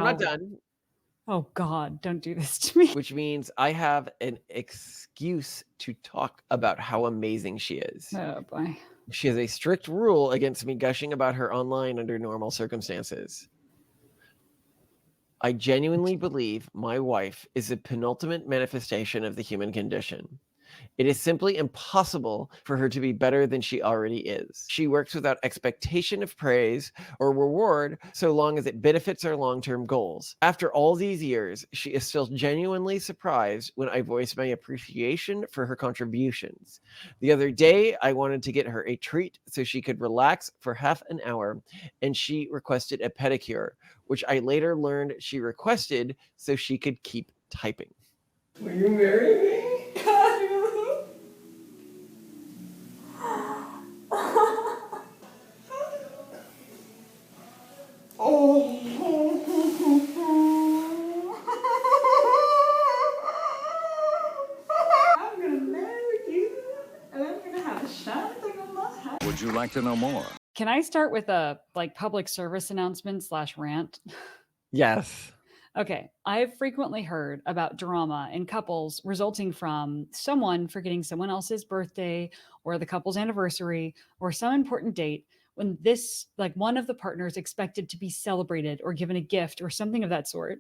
I'm not Ow. done, Oh God, don't do this to me. which means I have an excuse to talk about how amazing she is. Oh boy. She has a strict rule against me gushing about her online under normal circumstances. I genuinely believe my wife is a penultimate manifestation of the human condition. It is simply impossible for her to be better than she already is. She works without expectation of praise or reward so long as it benefits our long term goals. After all these years, she is still genuinely surprised when I voice my appreciation for her contributions. The other day, I wanted to get her a treat so she could relax for half an hour, and she requested a pedicure, which I later learned she requested so she could keep typing. Will you marry me? God, really? I'm gonna marry you, and I'm gonna have a shiny thing on my hat. Would you like to know more? Can I start with a public service announcement / rant? Yes. Okay, I've frequently heard about drama in couples resulting from someone forgetting someone else's birthday or the couple's anniversary or some important date when this, one of the partners expected to be celebrated or given a gift or something of that sort.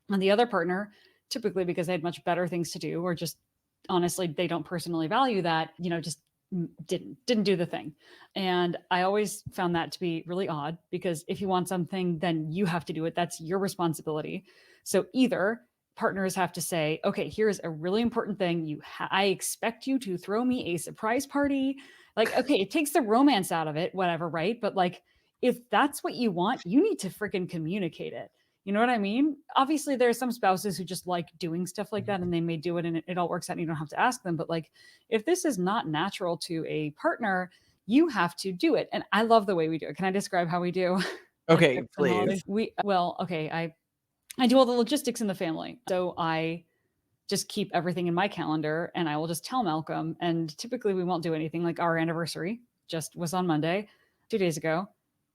And the other partner, typically because they had much better things to do or just honestly they don't personally value that, just didn't do the thing. And I always found that to be really odd because if you want something, then you have to do it. That's your responsibility. So either partners have to say, okay, here's a really important thing. I expect you to throw me a surprise party. Okay, it takes the romance out of it, whatever, right? But if that's what you want, you need to freaking communicate it. You know what I mean? Obviously, there are some spouses who just like doing stuff like that and they may do it and it all works out and you don't have to ask them. But if this is not natural to a partner, you have to do it. And I love the way we do it. Can I describe how we do? Okay, please. I do all the logistics in the family. So I just keep everything in my calendar and I will just tell Malcolm. And typically we won't do anything. Like our anniversary just was on Monday, 2 days ago.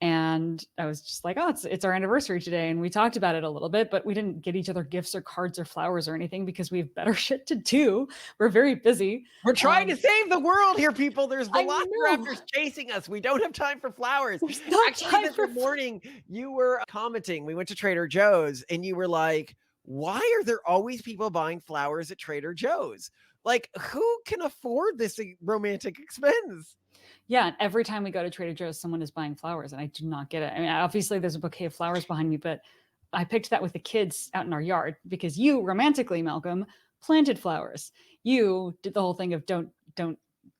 And I was just like, oh, it's our anniversary today. And we talked about it a little bit, but we didn't get each other gifts or cards or flowers or anything because we have better shit to do. We're very busy. We're trying to save the world here, people. There's I know. velociraptors chasing us. We don't have time for flowers. There's no Actually, time this for morning, you were commenting. We went to Trader Joe's and you were like, why are there always people buying flowers at Trader Joe's? Who can afford this romantic expense? Yeah, and every time we go to Trader Joe's, someone is buying flowers, and I do not get it. I mean, obviously, there's a bouquet of flowers behind me, but I picked that with the kids out in our yard because you, romantically, Malcolm, planted flowers. You did the whole thing of don't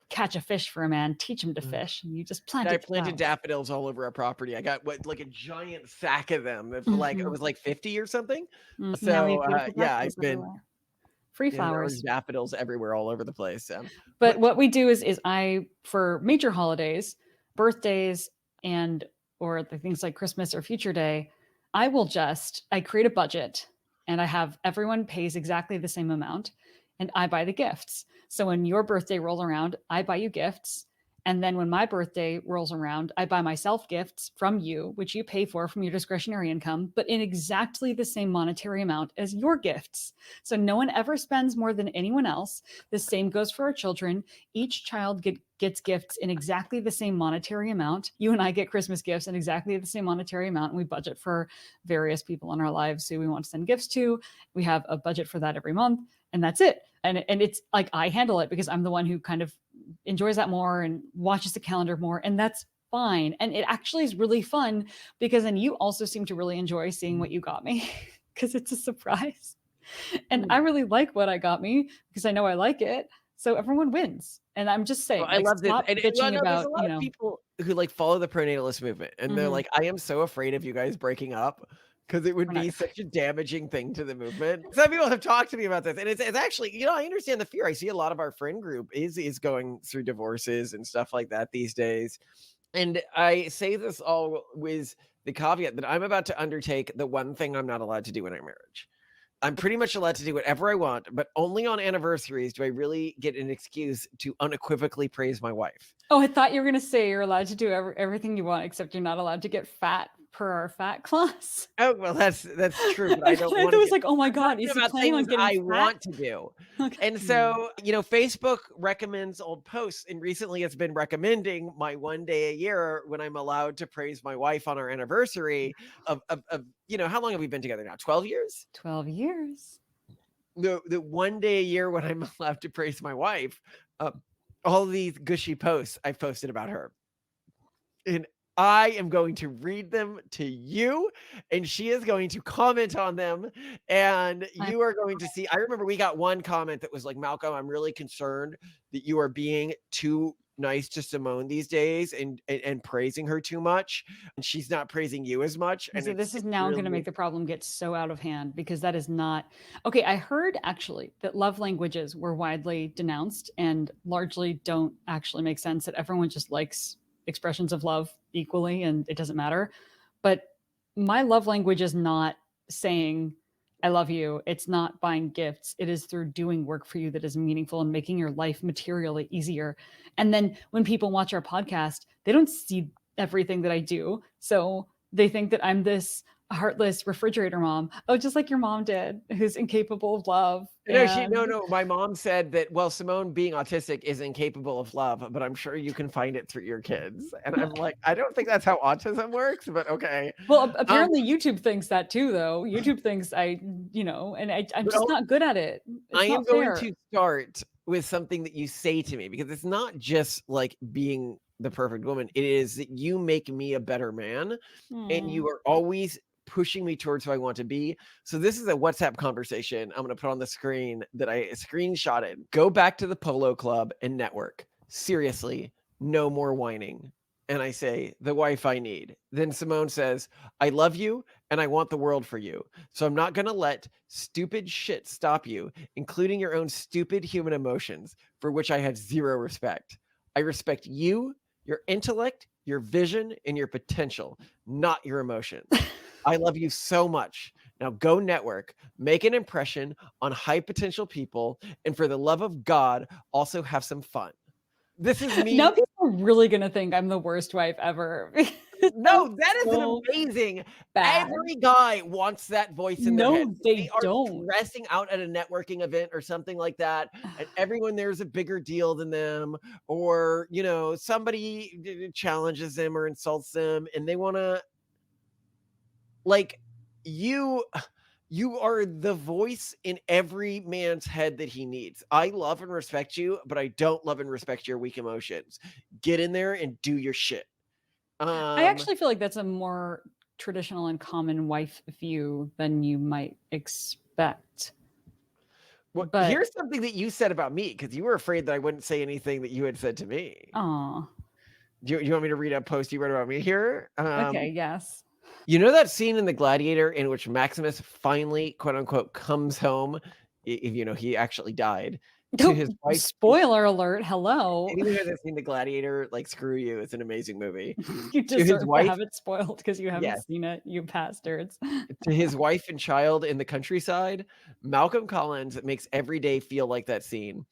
catch a fish for a man, teach him to fish, and you just planted. I planted daffodils all over our property. I got a giant sack of them. It was like 50 or something. So yeah, I've been free flowers. There's daffodils everywhere, all over the place. But what we do is I, for major holidays, birthdays, or the things like Christmas or Future Day, I create a budget and I have everyone pays exactly the same amount and I buy the gifts. So when your birthday rolls around, I buy you gifts. And then when my birthday rolls around, I buy myself gifts from you, which you pay for from your discretionary income, but in exactly the same monetary amount as your gifts. So no one ever spends more than anyone else. The same goes for our children. Each child gets gifts in exactly the same monetary amount. You and I get Christmas gifts in exactly the same monetary amount. And we budget for various people in our lives who we want to send gifts to. We have a budget for that every month. And that's it. And it's like I handle it because I'm the one who kind of enjoys that more and watches the calendar more. And that's fine. And it actually is really fun because then you also seem to really enjoy seeing what you got me because it's a surprise. And I really like what I got me because I know I like it. So everyone wins. And I'm just saying, I love this. And bitching there's about, a lot of people who follow the pronatalist movement and they're like, I am so afraid of you guys breaking up. Because it would be such a damaging thing to the movement. Some people have talked to me about this, and it's actually, I understand the fear. I see a lot of our friend group is going through divorces and stuff like that these days. And I say this all with the caveat that I'm about to undertake the one thing I'm not allowed to do in our marriage. I'm pretty much allowed to do whatever I want, but only on anniversaries do I really get an excuse to unequivocally praise my wife. Oh, I thought you were going to say you're allowed to do everything you want, except you're not allowed to get fat per our fat class. Oh, well, that's true, but I don't I want to was get. like, oh my I'm God, talking is he about planning on things getting I fat? want to do. Okay. And so, Facebook recommends old posts, and recently it's been recommending my one day a year when I'm allowed to praise my wife on our anniversary of how long have we been together now? 12 years? 12 years. The one day a year when I'm allowed to praise my wife, all these gushy posts I've posted about her. And I am going to read them to you, and she is going to comment on them, and I'm you are going to see. I remember we got one comment that was like, Malcolm, I'm really concerned that you are being too nice to Simone these days and praising her too much, and she's not praising you as much. And See, this is it's now going to really make the problem get so out of hand because that is not okay. I heard actually that love languages were widely denounced and largely don't actually make sense, that everyone just likes expressions of love equally and it doesn't matter. But my love language is not saying I love you. It's not buying gifts. It is through doing work for you that is meaningful and making your life materially easier. And then when people watch our podcast, they don't see everything that I do. So they think that I'm this heartless refrigerator mom. Oh, just like your mom did, who's incapable of love. no. My mom said that, well, Simone being autistic is incapable of love, but I'm sure you can find it through your kids. And I'm like, I don't think that's how autism works, but okay. Well, apparently YouTube thinks that too, though. YouTube thinks and I'm just not good at it. It's I am not going fair. to start with something that you say to me, because it's not just like being the perfect woman. It is that you make me a better man, and you are always pushing me towards who I want to be. So this is a WhatsApp conversation I'm going to put on the screen that I screenshotted. Go back to the Polo Club and network. Seriously, no more whining. And I say, the wife I need. Then Simone says, I love you and I want the world for you. So I'm not going to let stupid shit stop you, including your own stupid human emotions, for which I have zero respect. I respect you, your intellect, your vision, and your potential, not your emotions. I love you so much. Now go network, make an impression on high potential people, and for the love of God, also have some fun. This is me. Now people are really going to think I'm the worst wife ever. No, that is so amazing. bad. Every guy wants that voice in their head. No, they are don't. dressing out at a networking event or something like that, and everyone there's a bigger deal than them, or somebody challenges them or insults them, and they want to like you. You are the voice in every man's head that he needs. I love and respect you, but I don't love and respect your weak emotions. Get in there and do your shit. I actually feel like that's a more traditional and common wife view than you might expect. Well, But here's something that you said about me, because you were afraid that I wouldn't say anything that you had said to me. oh, Do you want me to read a post you wrote about me here? okay, yes. You know that scene in The Gladiator in which Maximus finally, quote unquote, comes home, if he actually died, to his wife. Spoiler alert, hello. Anyone who hasn't seen The Gladiator, like, screw you. It's an amazing movie. You To his deserve to wife, have it spoiled because you haven't yes. seen it, you bastards. To his wife and child in the countryside, Malcolm Collins makes every day feel like that scene.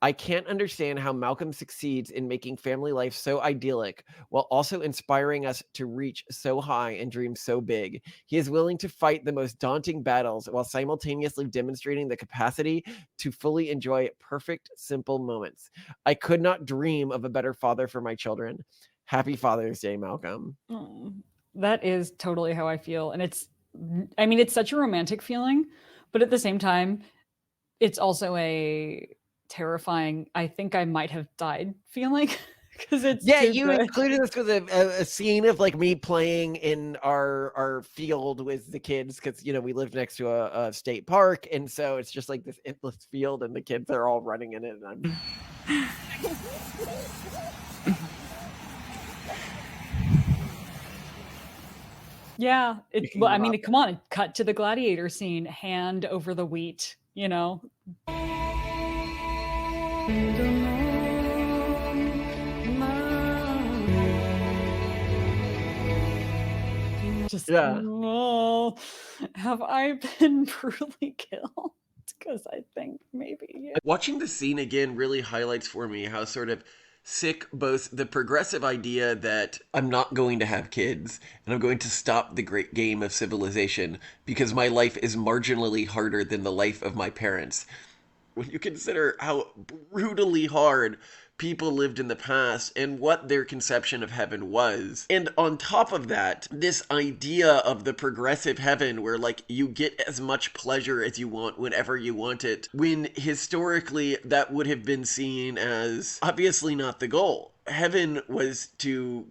I can't understand how Malcolm succeeds in making family life so idyllic while also inspiring us to reach so high and dream so big. He is willing to fight the most daunting battles while simultaneously demonstrating the capacity to fully enjoy perfect, simple moments. I could not dream of a better father for my children. Happy Father's Day, Malcolm. That is totally how I feel. And it's such a romantic feeling, but at the same time, it's also a terrifying, I think I might have died feeling because it's Yeah, too you good. included this with a scene of like me playing in our field with the kids, because we live next to a state park, and so it's just like this endless field, and the kids are all running in it, and I'm Yeah. picking them up. Come on, cut to the gladiator scene, hand over the wheat, Just, Yeah. oh, have I been brutally killed? Because I think maybe. Watching the scene again really highlights for me how sort of sick both the progressive idea that I'm not going to have kids and I'm going to stop the great game of civilization because my life is marginally harder than the life of my parents. When you consider how brutally hard people lived in the past and what their conception of heaven was. And on top of that, this idea of the progressive heaven where like you get as much pleasure as you want whenever you want it, when historically that would have been seen as obviously not the goal. Heaven was to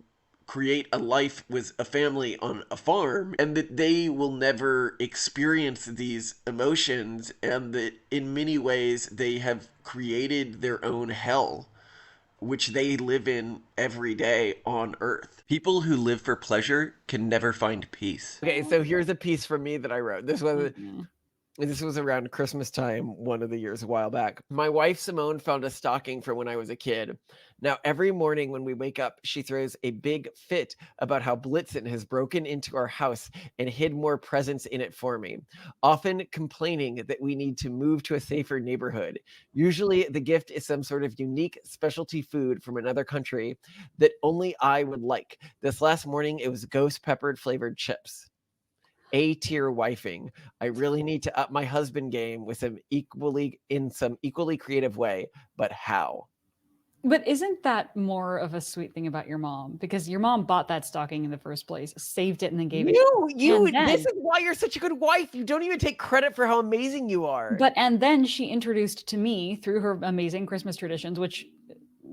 create a life with a family on a farm, and that they will never experience these emotions, and that in many ways they have created their own hell, which they live in every day on Earth. People who live for pleasure can never find peace. Okay, so here's a piece from me that I wrote. This was around Christmas time, one of the years a while back. My wife, Simone, found a stocking from when I was a kid. Now, every morning when we wake up, she throws a big fit about how Blitzen has broken into our house and hid more presents in it for me, often complaining that we need to move to a safer neighborhood. Usually, the gift is some sort of unique specialty food from another country that only I would like. This last morning, it was ghost peppered flavored chips. A-tier wifing. I really need to up my husband game with some equally creative way, but how? But isn't that more of a sweet thing about your mom? Because your mom bought that stocking in the first place, saved it, and then gave it. This is why you're such a good wife. You don't even take credit for how amazing you are. And then she introduced to me through her amazing Christmas traditions, which,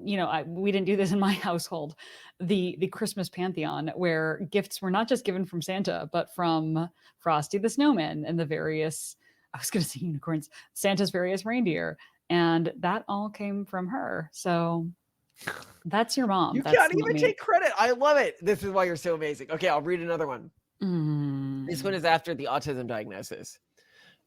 you know, we didn't do this in my household, the Christmas pantheon, where gifts were not just given from Santa, but from Frosty the Snowman and the various, I was going to say unicorns, Santa's various reindeer. And that all came from her. So that's your mom. You That's can't even take credit. I love it. This is why you're so amazing. Okay, I'll read another one. This one is after the autism diagnosis.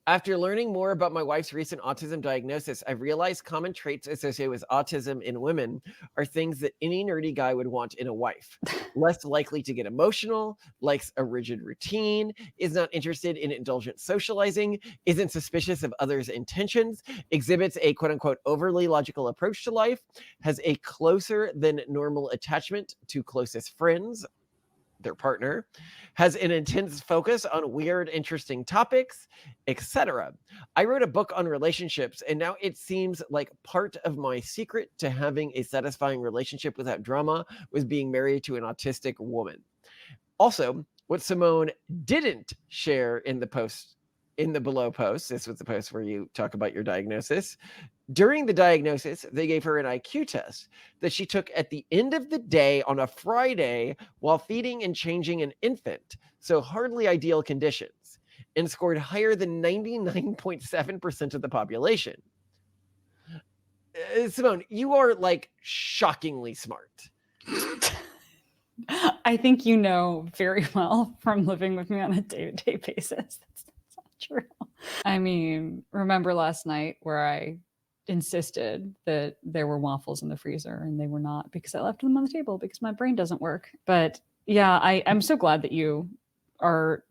After learning more about my wife's recent autism diagnosis, I've realized common traits associated with autism in women are things that any nerdy guy would want in a wife. Less likely to get emotional, likes a rigid routine, is not interested in indulgent socializing, isn't suspicious of others' intentions, exhibits a quote-unquote overly logical approach to life, has a closer than normal attachment to closest friends, their partner, has an intense focus on weird, interesting topics, etc. I wrote a book on relationships, and now it seems like part of my secret to having a satisfying relationship without drama was being married to an autistic woman. Also, what Simone didn't share in the below post, this was the post where you talk about your diagnosis. During the diagnosis, they gave her an IQ test that she took at the end of the day on a Friday while feeding and changing an infant, so hardly ideal conditions, and scored higher than 99.7% of the population. Simone, you are like shockingly smart. I think you know very well from living with me on a day-to-day basis. That's not true. I mean, remember last night where I insisted that there were waffles in the freezer and they were not because I left them on the table because my brain doesn't work. But yeah, I'm so glad that you are.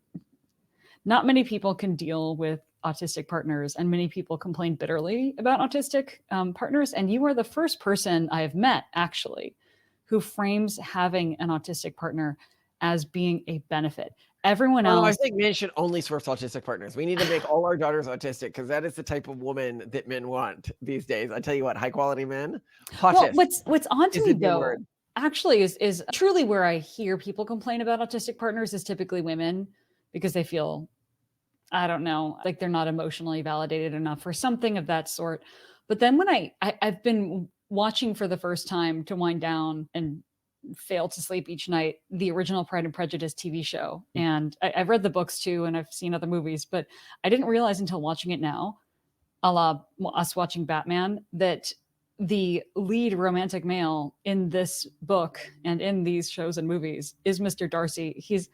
Not many people can deal with autistic partners, and many people complain bitterly about autistic partners. And you are the first person I have met, actually, who frames having an autistic partner as being a benefit. Everyone else. I think men should only source autistic partners. We need to make all our daughters autistic because that is the type of woman that men want these days. I tell you what, high quality men. Well, what's odd to me though, actually, is truly where I hear people complain about autistic partners is typically women because they feel, I don't know, like they're not emotionally validated enough or something of that sort. But then when I've been watching for the first time to wind down and fail to sleep each night, the original Pride and Prejudice TV show. And I've read the books too, and I've seen other movies, but I didn't realize until watching it now, a la us watching Batman, that the lead romantic male in this book and in these shows and movies is Mr. Darcy. He's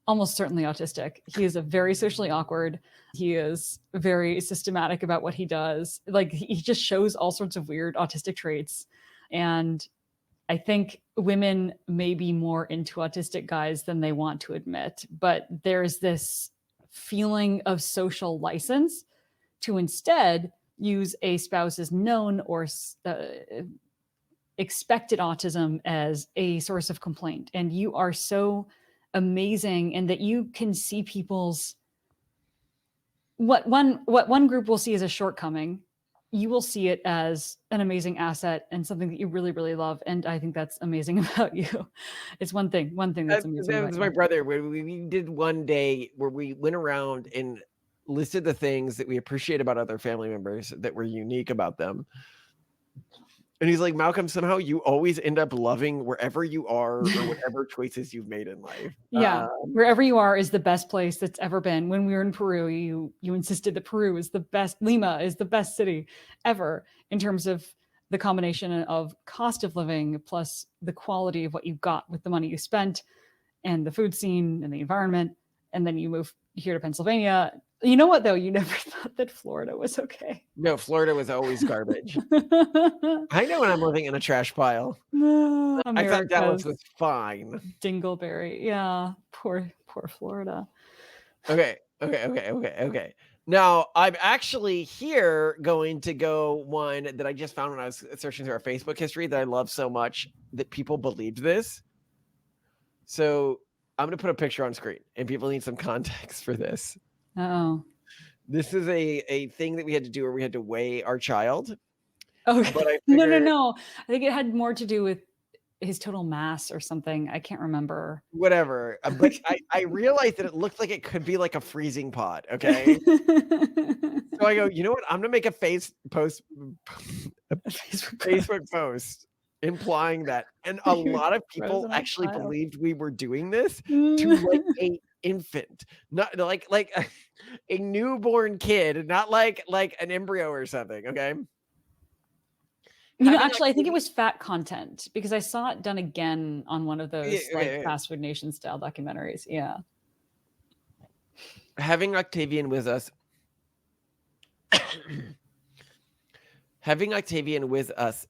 almost certainly autistic. He is a very socially awkward. He is very systematic about what he does. Like he just shows all sorts of weird autistic traits. And I think women may be more into autistic guys than they want to admit, but there's this feeling of social license to instead use a spouse's known or expected autism as a source of complaint. And you are so amazing in that you can see people's what one group will see as a shortcoming, you will see it as an amazing asset and something that you really, really love. And I think that's amazing about you. It's one thing that's amazing That about was you. my brother. We did one day where we went around and listed the things that we appreciate about other family members that were unique about them. And he's like, Malcolm, somehow you always end up loving wherever you are or whatever choices you've made in life. Yeah. Wherever you are is the best place that's ever been. When we were in Peru, you insisted that Peru is the best, Lima is the best city ever in terms of the combination of cost of living plus the quality of what you got with the money you spent and the food scene and the environment. And then you move here to Pennsylvania. You know what, though? You never thought that Florida was okay. No, Florida was always garbage. I know when I'm living in a trash pile. No, I thought Dallas America's was fine. dingleberry. Yeah, poor Florida. Okay. Now, I'm actually here going to go one that I just found when I was searching through our Facebook history that I love so much that people believed this. So I'm going to put a picture on screen and people need some context for this. Oh. This is a thing that we had to do where we had to weigh our child. Okay. But I figured, No. I think it had more to do with his total mass or something. I can't remember. Whatever. But I realized that it looked like it could be like a freezing pod. Okay. So I go, you know what? I'm gonna make a Facebook post implying that, and a lot of people actually believed we were doing this to like a infant, not like a newborn kid, not like an embryo or something. Okay. You know, actually, I think it was fat content because I saw it done again on one of those Fast Food Nation style documentaries. Yeah. Having Octavian with us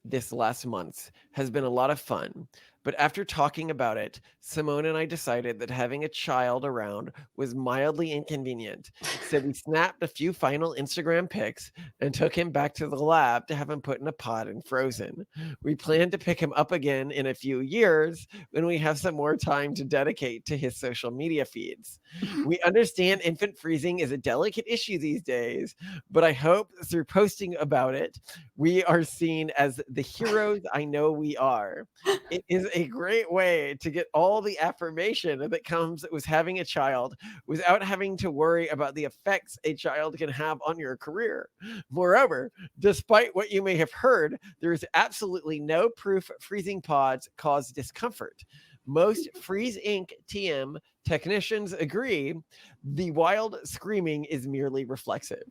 this last month has been a lot of fun, but after talking about it, Simone and I decided that having a child around was mildly inconvenient. So we snapped a few final Instagram pics and took him back to the lab to have him put in a pod and frozen. We plan to pick him up again in a few years when we have some more time to dedicate to his social media feeds. We understand infant freezing is a delicate issue these days, but I hope through posting about it, we are seen as the heroes I know we are. It is a great way to get all the affirmation that comes with having a child without having to worry about the effects a child can have on your career. Moreover, despite what you may have heard, there is absolutely no proof freezing pods cause discomfort. Most Freeze Inc. TM technicians agree the wild screaming is merely reflexive.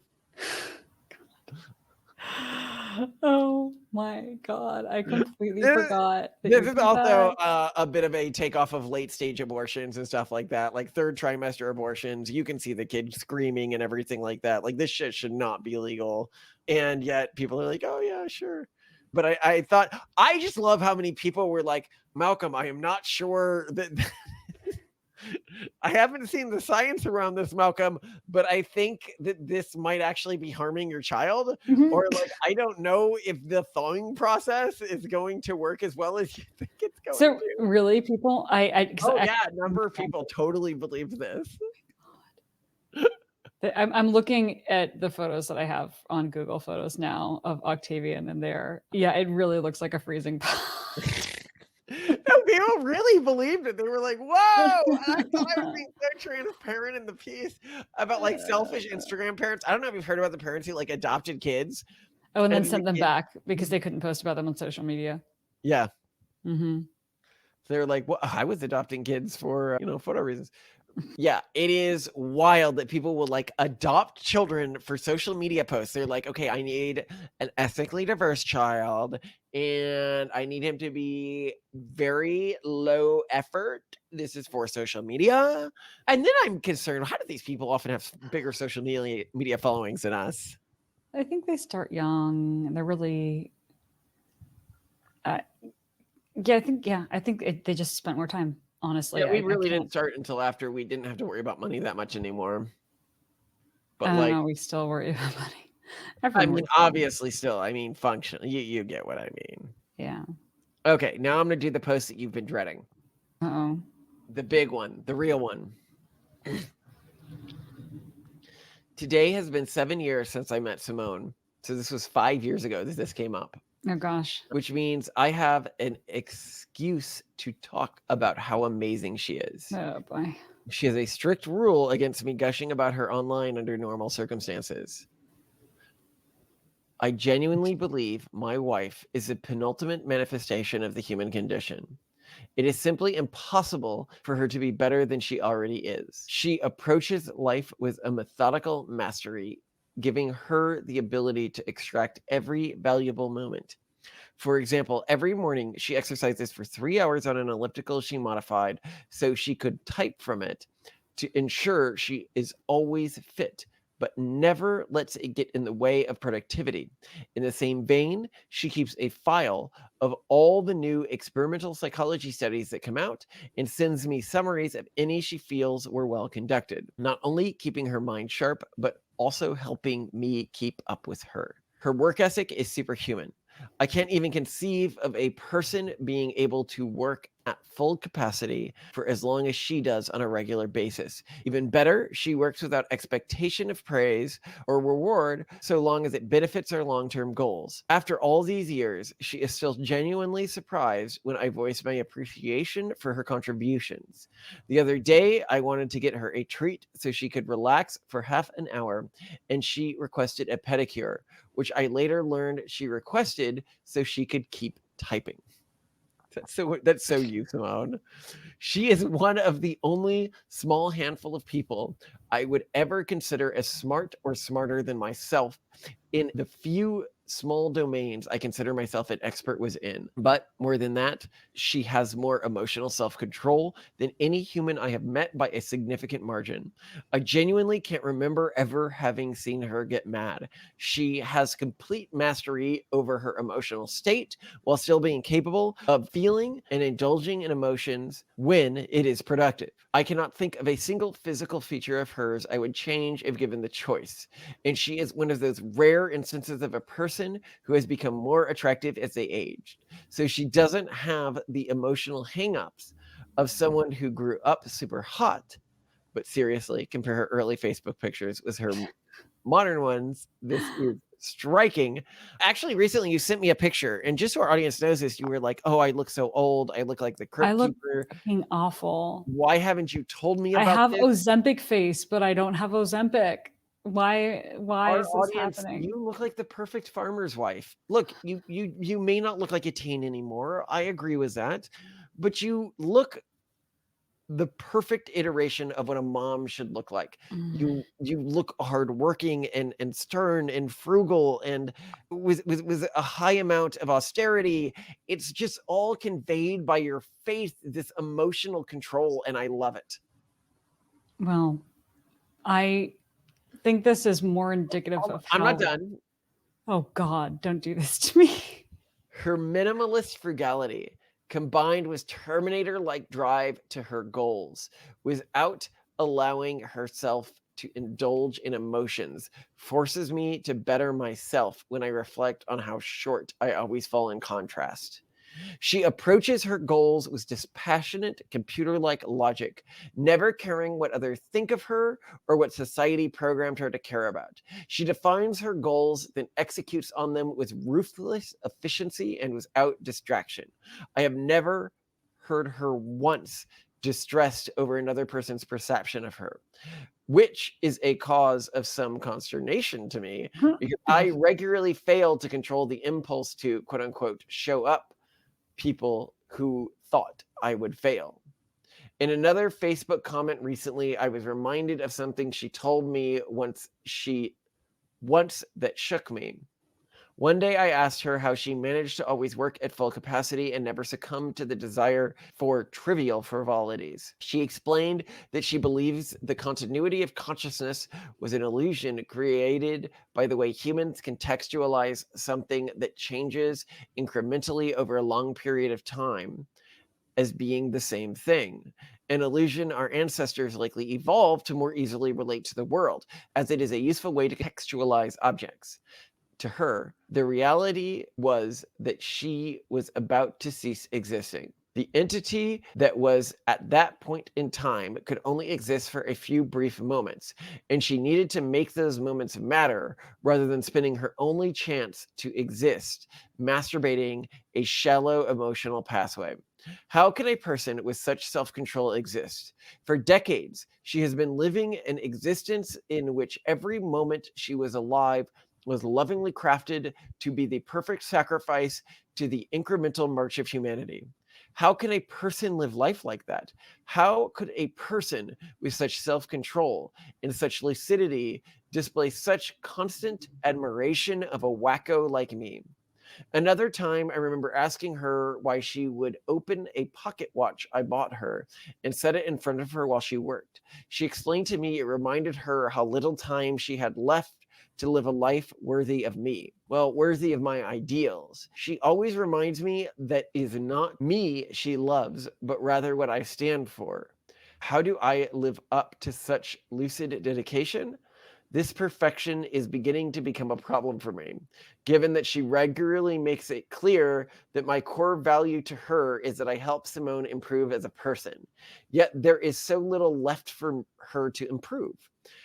Oh my God. I completely forgot. This is also a bit of a takeoff of late stage abortions and stuff like that, like third trimester abortions. You can see the kid screaming and everything like that. Like this shit should not be legal. And yet people are like, oh yeah, sure. But I thought, I just love how many people were like, Malcolm, I am not sure that I haven't seen the science around this, Malcolm, but I think that this might actually be harming your child. Mhm. Or like, I don't know if the thawing process is going to work as well as you think it's going So to. really, people, A number of people totally believed this. I'm looking at the photos that I have on Google Photos now of Octavian, and it really looks like a freezing pod. No, people really believed it. They were like, whoa, I thought I was being so transparent in the piece about like selfish Instagram parents. I don't know if you've heard about the parents who like adopted kids. Oh, and then sent them back because they couldn't post about them on social media. Yeah. Mm-hmm. They're like, well, I was adopting kids for, photo reasons. Yeah, it is wild that people will like adopt children for social media posts. They're like, okay, I need an ethnically diverse child and I need him to be very low effort. This is for social media. And then I'm concerned, how do these people often have bigger social media followings than us? I think they start young and they're really, I think they just spent more time. Honestly, yeah, we really didn't start until after we didn't have to worry about money that much anymore. But I don't know, we still worry about money. I mean, obviously still, function. You get what I mean. Yeah. Okay, now I'm going to do the post that you've been dreading. Uh-oh. The big one, the real one. Today has been 7 years since I met Simone. So this was 5 years ago that this came up, Oh gosh. which means I have an excuse to talk about how amazing she is. Oh boy. She has a strict rule against me gushing about her online under normal circumstances. I genuinely believe my wife is a penultimate manifestation of the human condition. It is simply impossible for her to be better than she already is. She approaches life with a methodical mastery, giving her the ability to extract every valuable moment. For example, every morning she exercises for 3 hours on an elliptical she modified so she could type from it to ensure she is always fit, but never lets it get in the way of productivity. In the same vein, she keeps a file of all the new experimental psychology studies that come out and sends me summaries of any she feels were well conducted, not only keeping her mind sharp, but also helping me keep up with her. Her work ethic is superhuman. I can't even conceive of a person being able to work at full capacity for as long as she does on a regular basis. Even better, she works without expectation of praise or reward so long as it benefits our long-term goals. After all these years, she is still genuinely surprised when I voice my appreciation for her contributions. The other day, I wanted to get her a treat so she could relax for half an hour, and she requested a pedicure, which I later learned she requested so she could keep typing. That's so you, Simone. She is one of the only small handful of people I would ever consider as smart or smarter than myself in the few small domains I consider myself an expert was in. But more than that, she has more emotional self-control than any human I have met by a significant margin. I genuinely can't remember ever having seen her get mad. She has complete mastery over her emotional state while still being capable of feeling and indulging in emotions when it is productive. I cannot think of a single physical feature of hers I would change if given the choice. And she is one of those rare instances of a person who has become more attractive as they aged. So she doesn't have the emotional hangups of someone who grew up super hot. But seriously, compare her early Facebook pictures with her modern ones. This is striking. Actually, recently you sent me a picture, and just so our audience knows this, you were like, "Oh, I look so old. I look like the I crypt look keeper. fucking awful. Why haven't you told me I about have this?" Ozempic face, but I don't have Ozempic. Why Our is this audience, happening? you look like the perfect farmer's wife. Look, you may not look like a teen anymore. I agree with that, but you look the perfect iteration of what a mom should look like. You look hardworking and stern and frugal and with a high amount of austerity. It's just all conveyed by your faith, this emotional control, and I love it. Well, I think this is more indicative of I'm not how done. oh God, don't do this to me. Her minimalist frugality, combined with Terminator-like drive to her goals, without allowing herself to indulge in emotions, forces me to better myself when I reflect on how short I always fall in contrast. She approaches her goals with dispassionate, computer-like logic, never caring what others think of her or what society programmed her to care about. She defines her goals, then executes on them with ruthless efficiency and without distraction. I have never heard her once distressed over another person's perception of her, which is a cause of some consternation to me because I regularly fail to control the impulse to quote unquote show up people who thought I would fail. In another Facebook comment recently, I was reminded of something she told me once that shook me. One day I asked her how she managed to always work at full capacity and never succumb to the desire for trivial frivolities. She explained that she believes the continuity of consciousness was an illusion created by the way humans contextualize something that changes incrementally over a long period of time as being the same thing. An illusion our ancestors likely evolved to more easily relate to the world, as it is a useful way to contextualize objects. to her, the reality was that she was about to cease existing. The entity that was at that point in time could only exist for a few brief moments, and she needed to make those moments matter rather than spending her only chance to exist masturbating a shallow emotional pathway. How can a person with such self control exist? For decades, she has been living an existence in which every moment she was alive was lovingly crafted to be the perfect sacrifice to the incremental march of humanity. How can a person live life like that? How could a person with such self control and such lucidity display such constant admiration of a wacko like me? Another time, I remember asking her why she would open a pocket watch I bought her and set it in front of her while she worked. She explained to me it reminded her how little time she had left to live a life worthy of me. Well, worthy of my ideals. She always reminds me that is not me she loves, but rather what I stand for. How do I live up to such lucid dedication? This perfection is beginning to become a problem for me, given that she regularly makes it clear that my core value to her is that I help Simone improve as a person. Yet there is so little left for her to improve.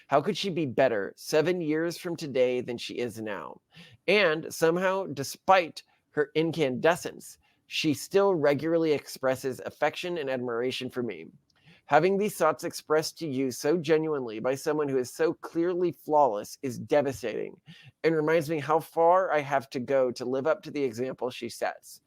How could she be better 7 years from today than she is now? And somehow, despite her incandescence, she still regularly expresses affection and admiration for me. Having these thoughts expressed to you so genuinely by someone who is so clearly flawless is devastating and reminds me how far I have to go to live up to the example she sets.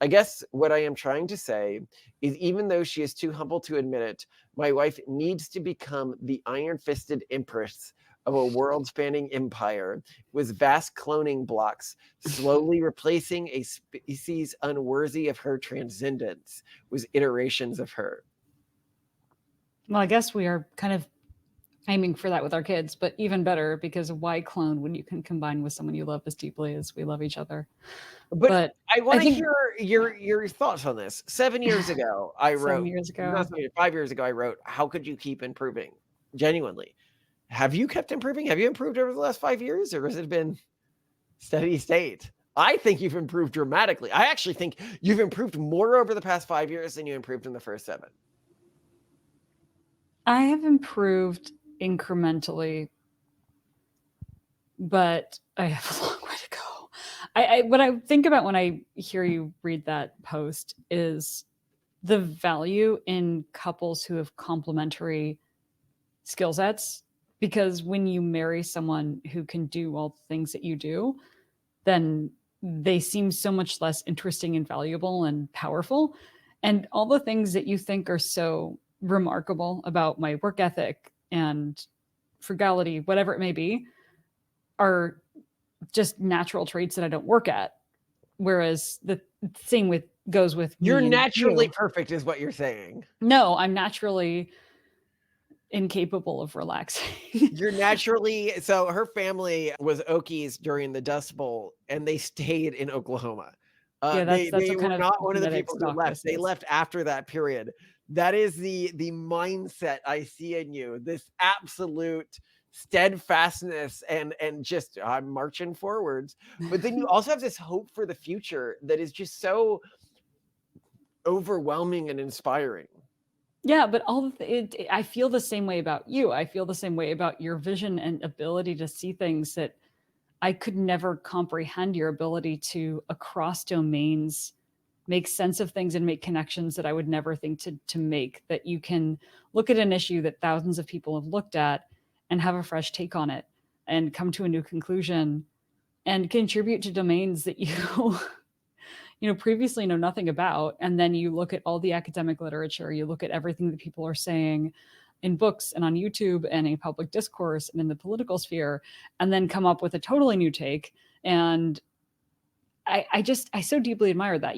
I guess what I am trying to say is even though she is too humble to admit it, my wife needs to become the iron-fisted empress of a world-spanning empire with vast cloning blocks, slowly replacing a species unworthy of her transcendence with iterations of her. Well, I guess we are kind of aiming for that with our kids, but even better because why clone when you can combine with someone you love as deeply as we love each other? But But I I wanna think hear your thoughts on this. 7 years ago, I 7 wrote years not ago, 7 years, 5 years ago, I wrote, "How could you keep improving?" Genuinely. Have you kept improving? Have you improved over the last 5 years, or has it been steady state? I think you've improved dramatically. I actually think you've improved more over the past 5 years than you improved in the first 7. I have improved incrementally, but I have a long way to go. What I think about when I hear you read that post is the value in couples who have complementary skill sets. Because when you marry someone who can do all the things that you do, then they seem so much less interesting and valuable and powerful. And all the things that you think are so remarkable about my work ethic and frugality, whatever it may be, are just natural traits that I don't work at. Whereas the same with goes with You're me and naturally you. perfect is what you're saying. No, I'm naturally incapable of relaxing. You're naturally so her family was Okies during the Dust Bowl, and they stayed in Oklahoma. Yeah, that's They what kind were of not one of the genetic people who stock left. this They is. left after that period. That is the mindset I see in you. This absolute steadfastness and just I'm marching forwards. But then you also have this hope for the future that is just so overwhelming and inspiring. Yeah, but I feel the same way about you. I feel the same way about your vision and ability to see things that I could never comprehend. Your ability to across domains make sense of things and make connections that I would never think to make. That you can look at an issue that thousands of people have looked at and have a fresh take on it and come to a new conclusion and contribute to domains that you previously know nothing about. And then you look at all the academic literature, you look at everything that people are saying in books and on YouTube and in public discourse and in the political sphere, and then come up with a totally new take. And I so deeply admire that.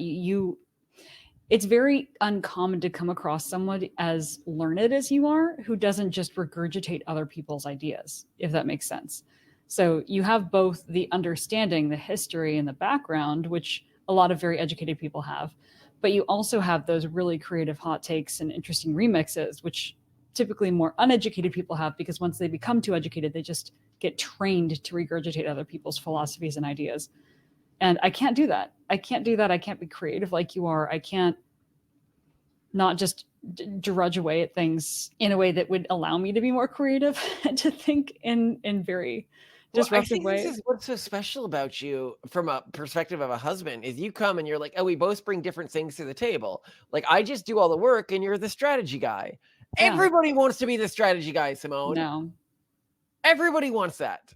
It's very uncommon to come across someone as learned as you are who doesn't just regurgitate other people's ideas, if that makes sense. So you have both the understanding, the history, and the background, which a lot of very educated people have, but you also have those really creative hot takes and interesting remixes, which typically more uneducated people have because once they become too educated, they just get trained to regurgitate other people's philosophies and ideas. And I can't do that. I can't do that. I can't be creative like you are. I can't not just drudge away at things in a way that would allow me to be more creative and to think in very disruptive I think ways. this is what's so special about you from a perspective of a husband is you come and you're like, oh, we both bring different things to the table. Like I just do all the work and you're the strategy guy. Yeah. Everybody wants to be the strategy guy, Simone. No, Everybody wants that.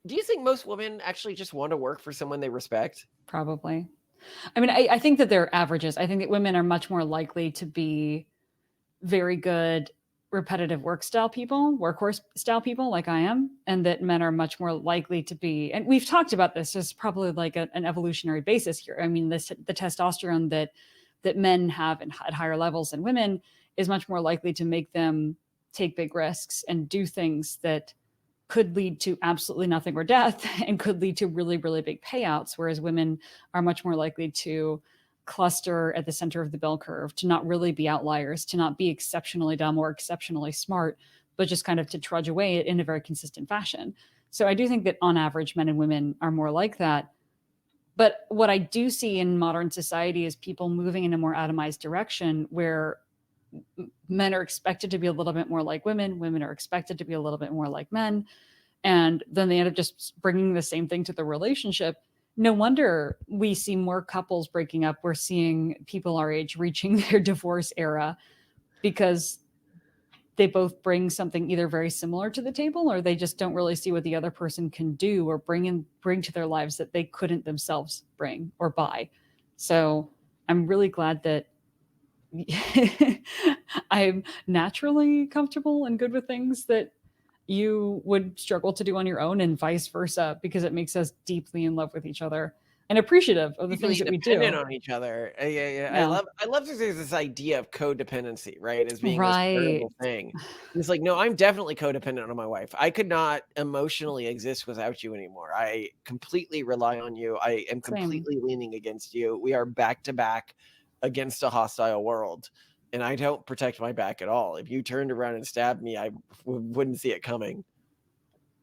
Do you think most women actually just want to work for someone they respect? probably. I mean, I think that they're averages. I think that women are much more likely to be very good repetitive workhorse style people like I am, and that men are much more likely to be, and we've talked about this as probably like an evolutionary basis here. I mean, the testosterone that men have at higher levels than women is much more likely to make them take big risks and do things that could lead to absolutely nothing or death and could lead to really, really big payouts. Whereas women are much more likely to cluster at the center of the bell curve, to not really be outliers, to not be exceptionally dumb or exceptionally smart, but just kind of to trudge away in a very consistent fashion. So I do think that on average, men and women are more like that. But what I do see in modern society is people moving in a more atomized direction where men are expected to be a little bit more like women. Women are expected to be a little bit more like men. And then they end up just bringing the same thing to the relationship. No wonder we see more couples breaking up. We're seeing people our age reaching their divorce era because they both bring something either very similar to the table, or they just don't really see what the other person can do or bring to their lives that they couldn't themselves bring or buy. So I'm really glad that I'm naturally comfortable and good with things that you would struggle to do on your own, and vice versa, because it makes us deeply in love with each other and appreciative of the things that we do. On each other. Yeah. Yeah. I love that there's this idea of codependency, right? As being this Right. terrible thing. It's like, no, I'm definitely codependent on my wife. I could not emotionally exist without you anymore. I completely rely on you. I am Same. completely leaning against you. We are back to back against a hostile world. And I don't protect my back at all. If you turned around and stabbed me, I wouldn't see it coming.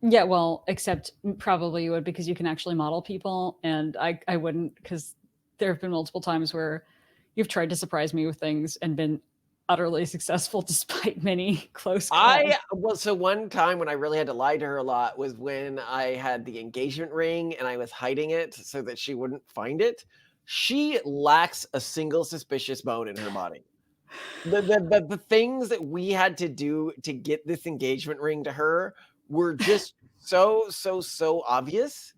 Yeah, well, except probably you would, because you can actually model people, and I wouldn't, because there have been multiple times where you've tried to surprise me with things and been utterly successful despite many close calls. So one time when I really had to lie to her a lot was when I had the engagement ring and I was hiding it so that she wouldn't find it. She lacks a single suspicious bone in her body. The things that we had to do to get this engagement ring to her were just so obvious.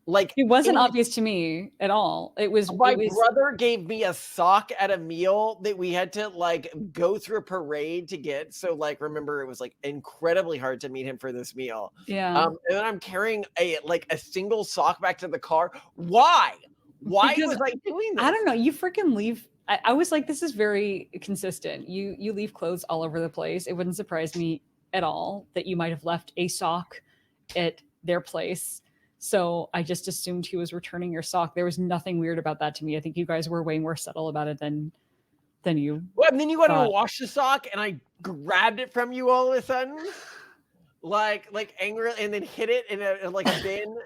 Like It wasn't obvious to me at all. My brother gave me a sock at a meal that we had to like go through a parade to get. So like, remember, it was like incredibly hard to meet him for this meal. Yeah. And then I'm carrying a single sock back to the car. Why? Why Because was I doing this? I don't know. You freaking leave. I was like, this is very consistent. You leave clothes all over the place. It wouldn't surprise me at all that you might have left a sock at their place. So I just assumed he was returning your sock. There was nothing weird about that to me. I think you guys were way more subtle about it than you. Well, and then you wanted to wash the sock, and I grabbed it from you all of a sudden, like angry, and then hit it in a bin.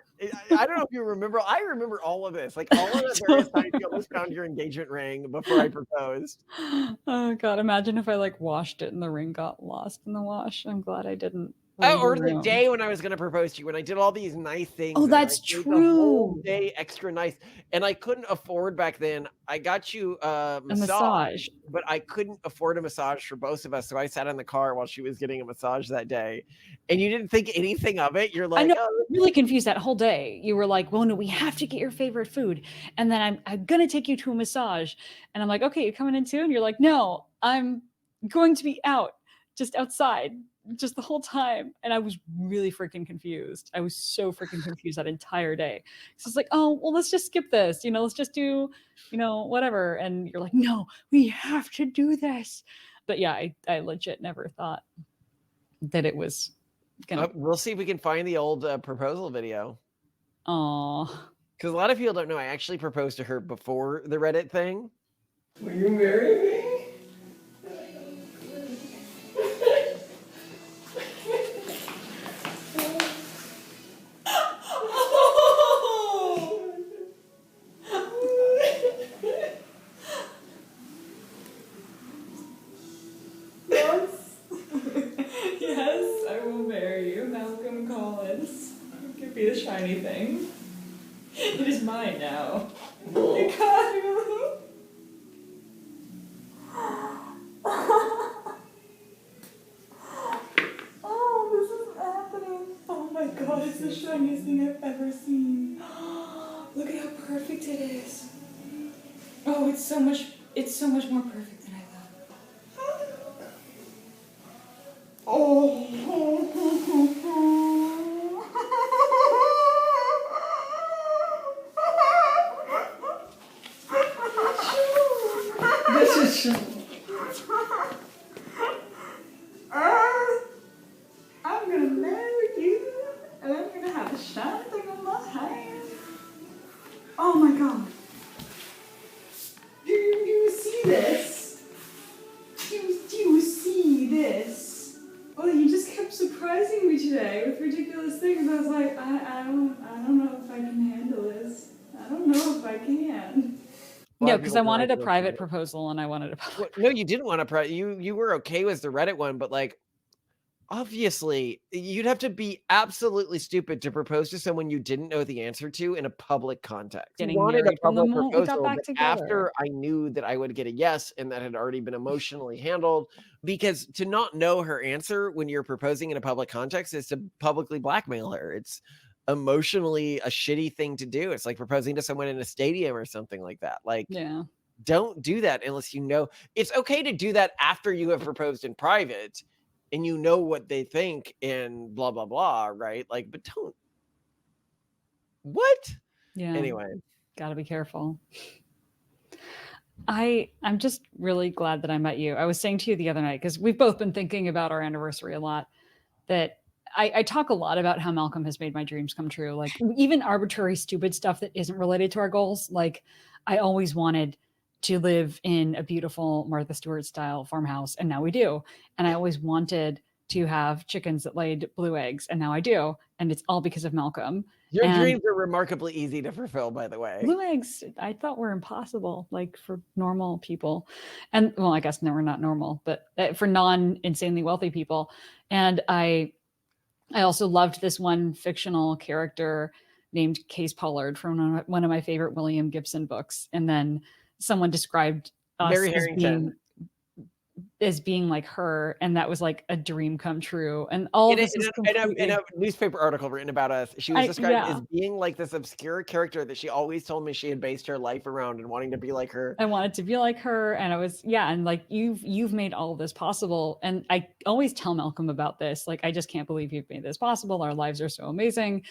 I don't know if you remember. I remember all of this, like all of the various times you almost found your engagement ring before I proposed. Oh God! Imagine if I like washed it and the ring got lost in the wash. I'm glad I didn't. Or the day when I was going to propose to you, when I did all these nice things. Oh, that's true. The whole day extra nice. And I couldn't afford back then. I got you a massage, but I couldn't afford a massage for both of us. So I sat in the car while she was getting a massage that day. And you didn't think anything of it. You're like, I know, I was really confused that whole day. You were like, well, no, we have to get your favorite food. And then I'm going to take you to a massage. And I'm like, okay, you're coming in too? And you're like, no, I'm going to be out, just outside, just the whole time. And I was really freaking confused. I was so freaking confused that entire day. So it's like, oh, well, let's just skip this. Let's just do, whatever. And you're like, no, we have to do this. But yeah, I legit never thought that it was gonna. We'll see if we can find the old proposal video. Aw. Because a lot of people don't know, I actually proposed to her before the Reddit thing. Will you marry me? Could be the shiny thing. It is mine now. Oh my god, really? Oh, this is happening. Oh my god, it's the shiniest thing I've ever seen. Look at how perfect it is. Oh, it's so much more perfect than I thought. Oh. This is I'm gonna marry you, and I'm gonna have a shiny thing on my hand. Oh my god. Do you see this? Do you see this? Oh, you just kept surprising me today with ridiculous things. I was like, I don't know if I can handle this. I don't know if I can. No, because I wanted a private proposal and I wanted a public. No, you didn't want to. You were okay with the Reddit one, but like, obviously, you'd have to be absolutely stupid to propose to someone you didn't know the answer to in a public context. Getting You wanted a married from the public moment we got proposal, back but together. after I knew that I would get a yes and that had already been emotionally handled, because to not know her answer when you're proposing in a public context is to publicly blackmail her. It's emotionally a shitty thing to do. It's like proposing to someone in a stadium or something like that. Like, Yeah. don't do that unless you know. It's okay to do that after you have proposed in private and you know what they think and blah, blah, blah, right? Like, but don't. What? Yeah. Anyway. Gotta be careful. I'm just really glad that I met you. I was saying to you the other night, because we've both been thinking about our anniversary a lot, that I talk a lot about how Malcolm has made my dreams come true. Like even arbitrary, stupid stuff that isn't related to our goals. Like I always wanted to live in a beautiful Martha Stewart style farmhouse, and now we do. And I always wanted to have chickens that laid blue eggs, and now I do. And it's all because of Malcolm. Your dreams are remarkably easy to fulfill, by the way. Blue eggs, I thought were impossible, like for normal people. And well, I guess no, we're not normal, but for non-insanely wealthy people. And I also loved this one fictional character named Case Pollard from one of my favorite William Gibson books. And then someone described us Mary Harrington. as being like her, and that was like a dream come true. And all this is in a newspaper article written about us, she was described as being like this obscure character that she always told me she had based her life around and wanting to be like her. I wanted to be like her, and I was and like you've made all of this possible. And I always tell Malcolm about this, like, I just can't believe you've made this possible. Our lives are so amazing.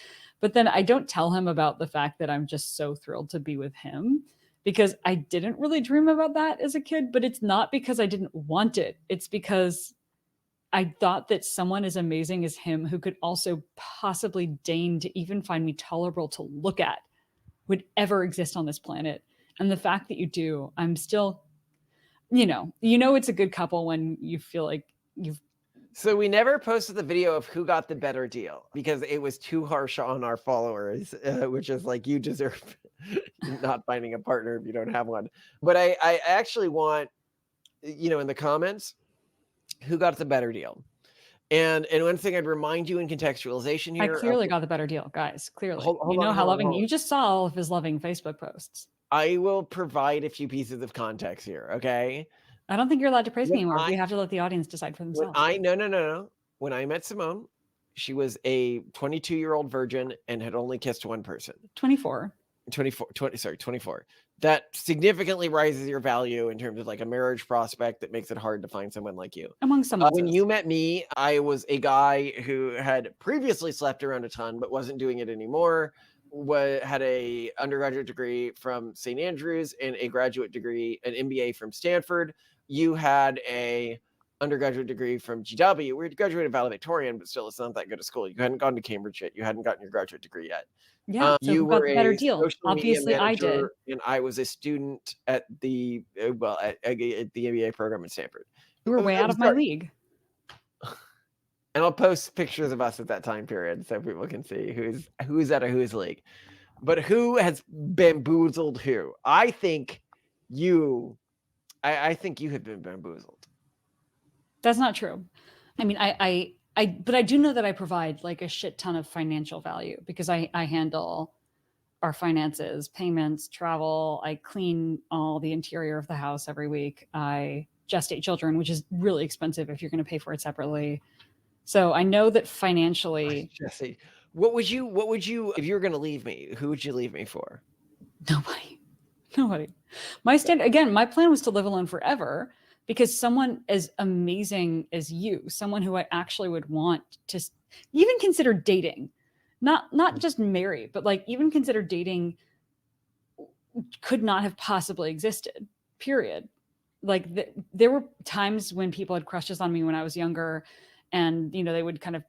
But then I don't tell him about the fact that I'm just so thrilled to be with him, because I didn't really dream about that as a kid. But it's not because I didn't want it. It's because I thought that someone as amazing as him, who could also possibly deign to even find me tolerable to look at, would ever exist on this planet. And the fact that you do, I'm still, it's a good couple when you feel like you've. So we never posted the video of who got the better deal because it was too harsh on our followers, which is like, you deserve not finding a partner if you don't have one. But I actually want, in the comments, who got the better deal. And one thing I'd remind you in contextualization here. I clearly got the better deal, guys. Clearly. You just saw all of his loving Facebook posts. I will provide a few pieces of context here, okay? I don't think you're allowed to praise me anymore. We have to let the audience decide for themselves. No. When I met Simone, she was a 22-year-old virgin and had only kissed one person. 24. That significantly rises your value in terms of like a marriage prospect that makes it hard to find someone like you. Among some when you met me, I was a guy who had previously slept around a ton, but wasn't doing it anymore. Had a undergraduate degree from St. Andrews and a graduate degree, an MBA from Stanford. You had a undergraduate degree from GW. We graduated valedictorian, but still it's not that good a school. You hadn't gone to Cambridge yet. You hadn't gotten your graduate degree yet. Yeah, so you got the better deal. Obviously, I did. And I was a student at the at the MBA program at Stanford. You were way out of my league. And I'll post pictures of us at that time period so people can see who's at a who's league. But who has bamboozled who? I think you have been bamboozled. That's not true. I mean, I but I do know that I provide like a shit ton of financial value because I handle our finances, payments, travel. I clean all the interior of the house every week. I gestate children, which is really expensive if you're going to pay for it separately. So I know that financially, Jesse, what would you, if you were going to leave me, who would you leave me for? nobody. My plan was to live alone forever because someone as amazing as you, someone who I actually would want to even consider dating, not just marry, but like even consider dating, could not have possibly existed, period. Like there were times when people had crushes on me when I was younger, and they would kind of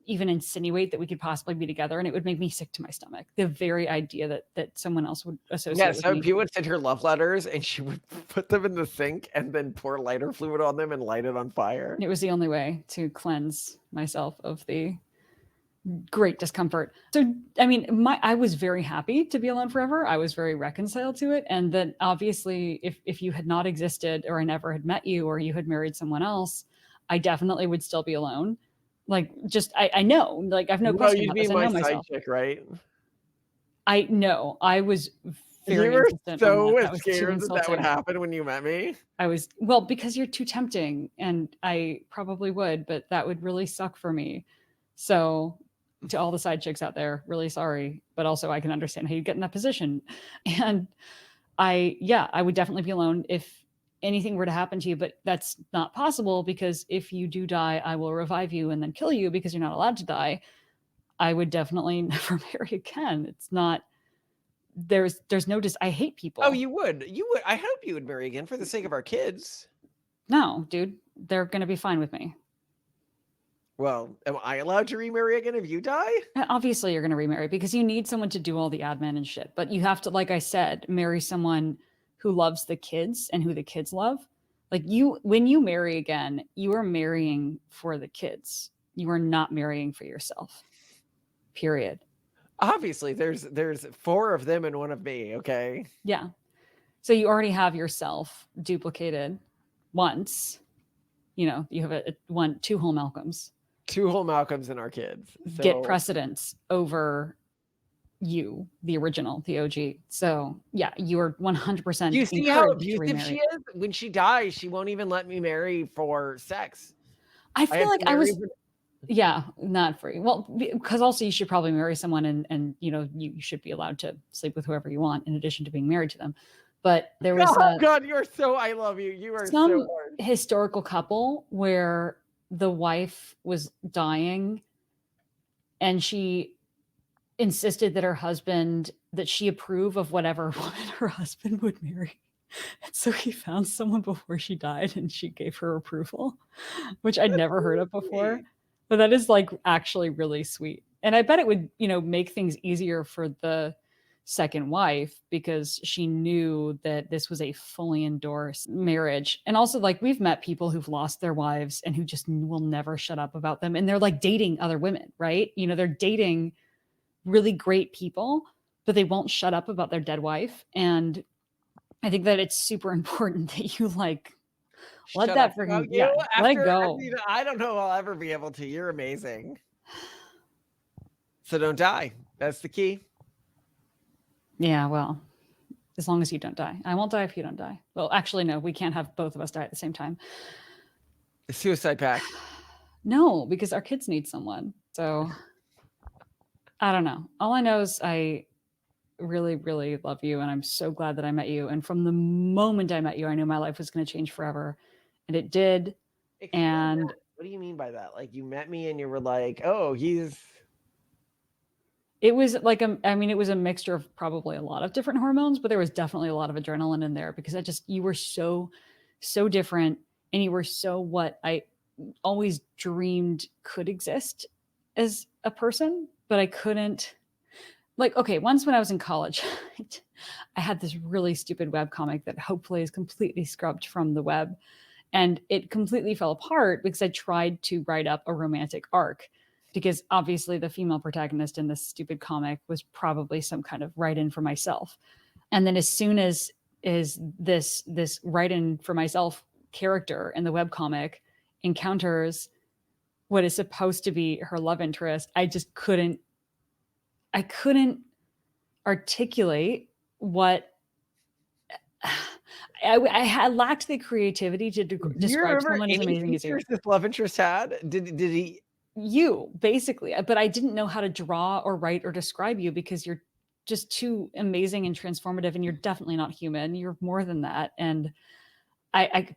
even insinuate that we could possibly be together, and it would make me sick to my stomach. The very idea that someone else would associate with So me. people would send her love letters and she would put them in the sink and then pour lighter fluid on them and light it on fire. It was the only way to cleanse myself of the great discomfort. So, I mean, I was very happy to be alone forever. I was very reconciled to it. And then obviously, if you had not existed, or I never had met you, or you had married someone else, I definitely would still be alone. Like, just, I know, like, I've no question You'd about be this. I my know side myself. chick, right? I know. I was very You were insistent on so that. That was too scared that would insulting. happen when you met me. I was, well, because you're too tempting, and I probably would, but that would really suck for me. So to all the side chicks out there, really sorry, but also I can understand how you get in that position. And I would definitely be alone if anything were to happen to you, but that's not possible because if you do die, I will revive you and then kill you because you're not allowed to die. I would definitely never marry again. It's not, there's no, I hate people. Oh, you would. I hope you would marry again for the sake of our kids. No, dude, they're going to be fine with me. Well, am I allowed to remarry again if you die? Obviously, you're going to remarry because you need someone to do all the admin and shit. But you have to, like I said, marry someone who loves the kids and who the kids love. Like when you marry again, you are marrying for the kids. You are not marrying for yourself. Period. Obviously, there's 4 of them and 1 of me. Okay. Yeah. So you already have yourself duplicated once. You have 2 whole Malcolms. 2 whole Malcolms and our kids. So. Get precedence over you, the original, the OG. So yeah, you're 100%. You see how abusive she is? When she dies, she won't even let me marry for sex. I feel like I was, not free. Well, because also you should probably marry someone and you should be allowed to sleep with whoever you want in addition to being married to them. But there was God, you're so, I love you. You are some so hard. Historical couple where the wife was dying and she insisted that she approve of whatever woman her husband would marry. And so he found someone before she died and she gave her approval, which I'd never heard of before. But that is like actually really sweet. And I bet it would, make things easier for the second wife because she knew that this was a fully endorsed marriage. And also, like, we've met people who've lost their wives and who just will never shut up about them. And they're like dating other women, right? They're dating really great people, but they won't shut up about their dead wife. And I think that it's super important that you like let that freaking let it go. I don't know if I'll ever be able to. You're amazing. So don't die. That's the key. Yeah, well, as long as you don't die. I won't die if you don't die. Well, actually, no, we can't have both of us die at the same time. A suicide pact. No, because our kids need someone. So I don't know. All I know is I really, really love you. And I'm so glad that I met you. And from the moment I met you, I knew my life was going to change forever. And it did. And what do you mean by that? Like, you met me and you were like, oh, it was like, it was a mixture of probably a lot of different hormones, but there was definitely a lot of adrenaline in there because you were so, so different. And you were so what I always dreamed could exist as a person, but I couldn't. Like, okay, once when I was in college, I had this really stupid webcomic that hopefully is completely scrubbed from the web. And it completely fell apart because I tried to write up a romantic arc. Because obviously the female protagonist in this stupid comic was probably some kind of write-in for myself. And then as soon as this write-in for myself character in the webcomic encounters what is supposed to be her love interest, I just couldn't articulate what I had lacked the creativity to Do you describe remember someone as any amazing as you. features this love interest had? Did he? You basically, but I didn't know how to draw or write or describe you because you're just too amazing and transformative, and you're definitely not human. You're more than that. And I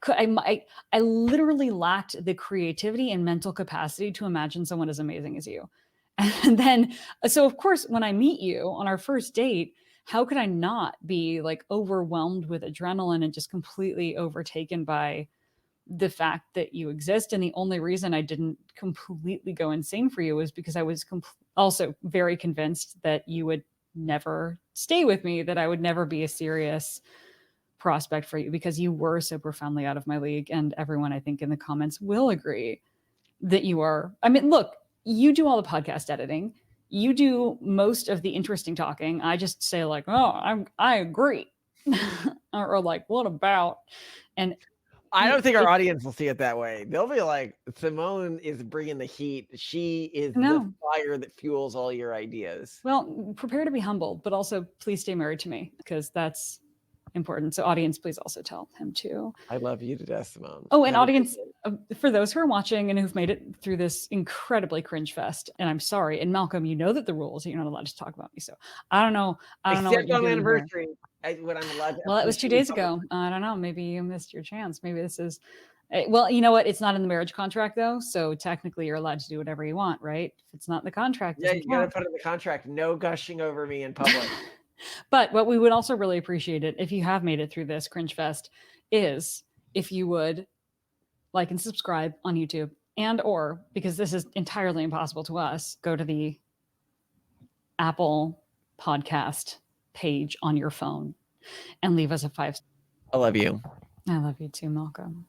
literally lacked the creativity and mental capacity to imagine someone as amazing as you. And then, so of course, when I meet you on our first date, how could I not be like overwhelmed with adrenaline and just completely overtaken by the fact that you exist? And the only reason I didn't completely go insane for you was because I was also very convinced that you would never stay with me, that I would never be a serious prospect for you, because you were so profoundly out of my league. And everyone, I think, in the comments will agree that you are. I mean, look, you do all the podcast editing. You do most of the interesting talking. I just say like, oh, I agree. or like, what about? And I don't think our audience will see it that way. They'll be like, Simone is bringing the heat. She is the fire that fuels all your ideas. Well, prepare to be humbled, but also please stay married to me, because that's important. So audience, please also tell him too. I love you to death, Simone. Oh, and audience, for those who are watching and who've made it through this incredibly cringe fest, and I'm sorry, and Malcolm, you know that the rules, you're not allowed to talk about me. So I don't know. Except on anniversary, when I'm allowed to. Well, it was 2 days ago. I don't know. Maybe you missed your chance. Maybe this is, well, you know what? It's not in the marriage contract though. So technically you're allowed to do whatever you want, right? If it's not in the contract. Yeah, you got to put it in the contract. No gushing over me in public. But what we would also really appreciate it, if you have made it through this cringe fest, is if you would like and subscribe on YouTube, and or, because this is entirely impossible to us, go to the Apple podcast page on your phone and leave us a 5. I love you. I love you too, Malcolm.